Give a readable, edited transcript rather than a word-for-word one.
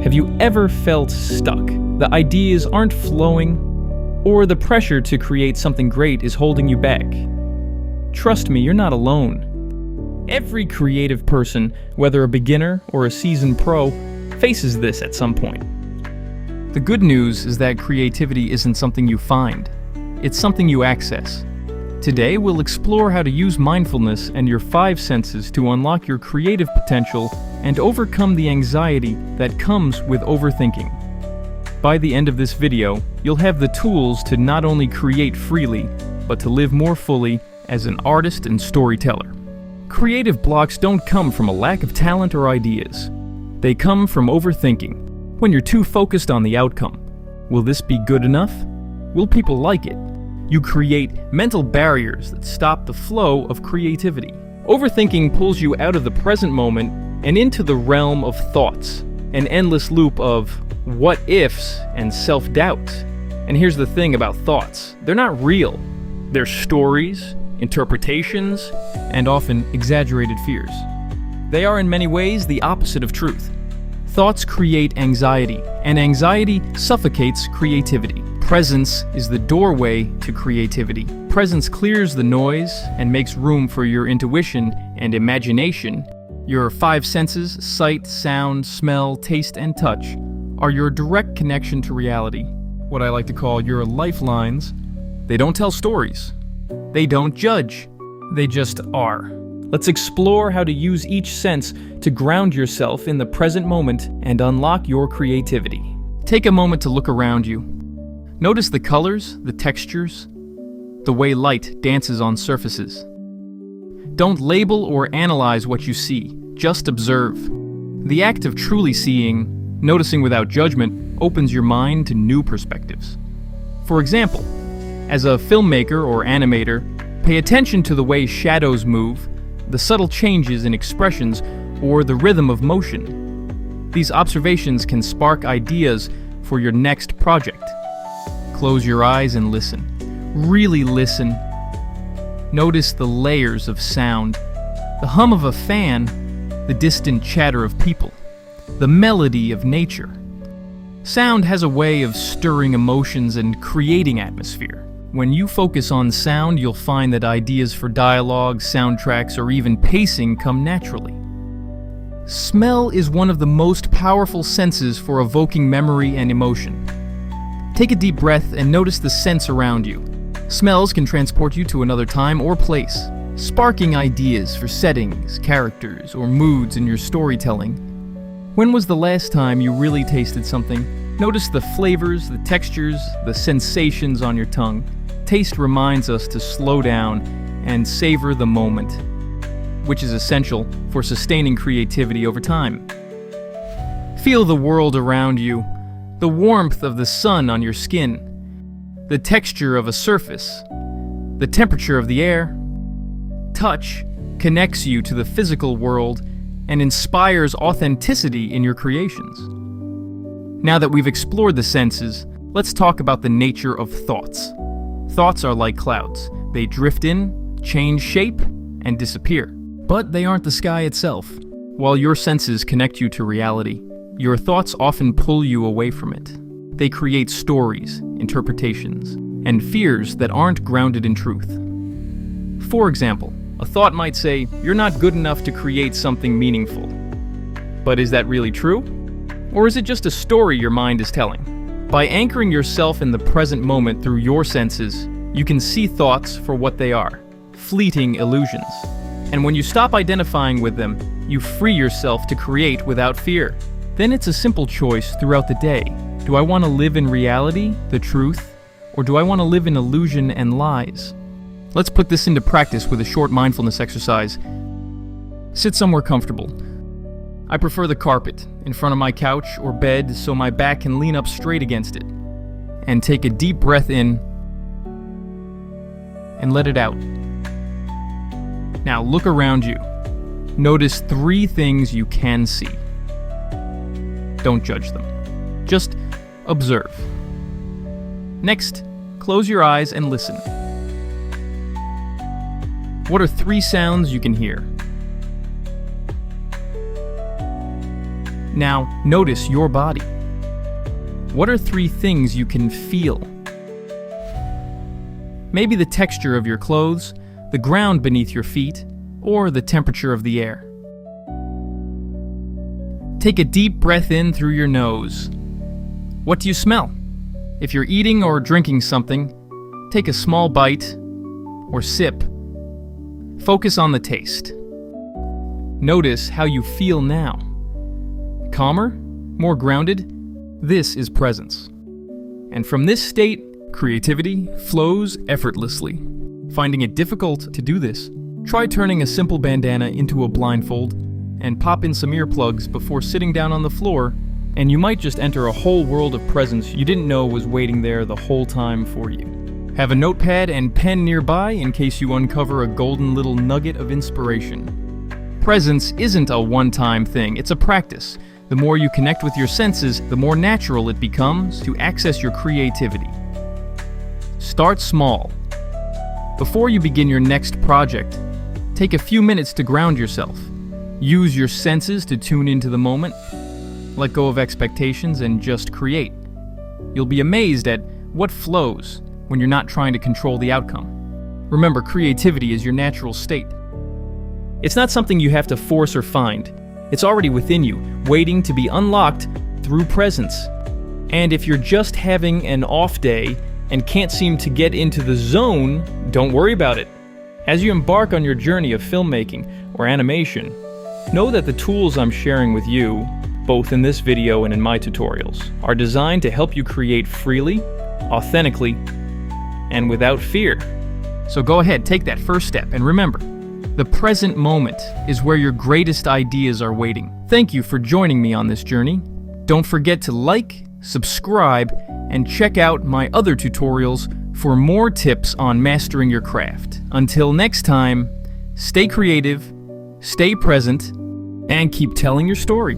Have you ever felt stuck? The ideas aren't flowing, or the pressure to create something great is holding you back? Trust me, you're not alone. Every creative person, whether a beginner or a seasoned pro, faces this at some point. The good news is that creativity isn't something you find, it's something you access. Today, we'll explore how to use mindfulness and your 5 senses to unlock your creative potential and overcome the anxiety that comes with overthinking. By the end of this video, you'll have the tools to not only create freely, but to live more fully as an artist and storyteller. Creative blocks don't come from a lack of talent or ideas. They come from overthinking, when you're too focused on the outcome. Will this be good enough? Will people like it? You create mental barriers that stop the flow of creativity. Overthinking pulls you out of the present moment and into the realm of thoughts, an endless loop of what-ifs and self-doubt. And here's the thing about thoughts. They're not real. They're stories, interpretations, and often exaggerated fears. They are in many ways the opposite of truth. Thoughts create anxiety, and anxiety suffocates creativity. Presence is the doorway to creativity. Presence clears the noise and makes room for your intuition and imagination. Your 5 senses, sight, sound, smell, taste, and touch, are your direct connection to reality. What I like to call your lifelines. They don't tell stories. They don't judge. They just are. Let's explore how to use each sense to ground yourself in the present moment and unlock your creativity. Take a moment to look around you. Notice the colors, the textures, the way light dances on surfaces. Don't label or analyze what you see, just observe. The act of truly seeing, noticing without judgment, opens your mind to new perspectives. For example, as a filmmaker or animator, pay attention to the way shadows move, the subtle changes in expressions, or the rhythm of motion. These observations can spark ideas for your next project. Close your eyes and listen. Really listen. Notice the layers of sound, the hum of a fan, the distant chatter of people, the melody of nature. Sound has a way of stirring emotions and creating atmosphere. When you focus on sound, you'll find that ideas for dialogue, soundtracks, or even pacing come naturally. Smell is one of the most powerful senses for evoking memory and emotion. Take a deep breath and notice the scents around you. Smells can transport you to another time or place, sparking ideas for settings, characters, or moods in your storytelling. When was the last time you really tasted something? Notice the flavors, the textures, the sensations on your tongue. Taste reminds us to slow down and savor the moment, which is essential for sustaining creativity over time. Feel the world around you. The warmth of the sun on your skin, the texture of a surface, the temperature of the air. Touch connects you to the physical world and inspires authenticity in your creations. Now that we've explored the senses, let's talk about the nature of thoughts. Thoughts are like clouds. They drift in, change shape, and disappear. But they aren't the sky itself. While your senses connect you to reality, your thoughts often pull you away from it. They create stories, interpretations, and fears that aren't grounded in truth. For example, a thought might say, "You're not good enough to create something meaningful." But is that really true? Or is it just a story your mind is telling? By anchoring yourself in the present moment through your senses, you can see thoughts for what they are, fleeting illusions. And when you stop identifying with them, you free yourself to create without fear. Then it's a simple choice throughout the day. Do I want to live in reality, the truth, or do I want to live in illusion and lies? Let's put this into practice with a short mindfulness exercise. Sit somewhere comfortable. I prefer the carpet, in front of my couch or bed so my back can lean up straight against it. And take a deep breath in and let it out. Now look around you. Notice 3 things you can see. Don't judge them. Just observe. Next, close your eyes and listen. What are 3 sounds you can hear? Now, notice your body. What are 3 things you can feel? Maybe the texture of your clothes, the ground beneath your feet, or the temperature of the air. Take a deep breath in through your nose. What do you smell? If you're eating or drinking something, take a small bite or sip. Focus on the taste. Notice how you feel now. Calmer? More grounded? This is presence. And from this state, creativity flows effortlessly. Finding it difficult to do this? Try turning a simple bandana into a blindfold and pop in some earplugs before sitting down on the floor, and you might just enter a whole world of presence you didn't know was waiting there the whole time for you. Have a notepad and pen nearby in case you uncover a golden little nugget of inspiration. Presence isn't a one-time thing, it's a practice. The more you connect with your senses, the more natural it becomes to access your creativity. Start small. Before you begin your next project, take a few minutes to ground yourself. Use your senses to tune into the moment. Let go of expectations and just create. You'll be amazed at what flows when you're not trying to control the outcome. Remember, creativity is your natural state. It's not something you have to force or find. It's already within you, waiting to be unlocked through presence. And if you're just having an off day and can't seem to get into the zone, don't worry about it. As you embark on your journey of filmmaking or animation, know that the tools I'm sharing with you, both in this video and in my tutorials, are designed to help you create freely, authentically, and without fear. So go ahead, take that first step, and remember, the present moment is where your greatest ideas are waiting. Thank you for joining me on this journey. Don't forget to like, subscribe, and check out my other tutorials for more tips on mastering your craft. Until next time, stay creative, stay present, and keep telling your story.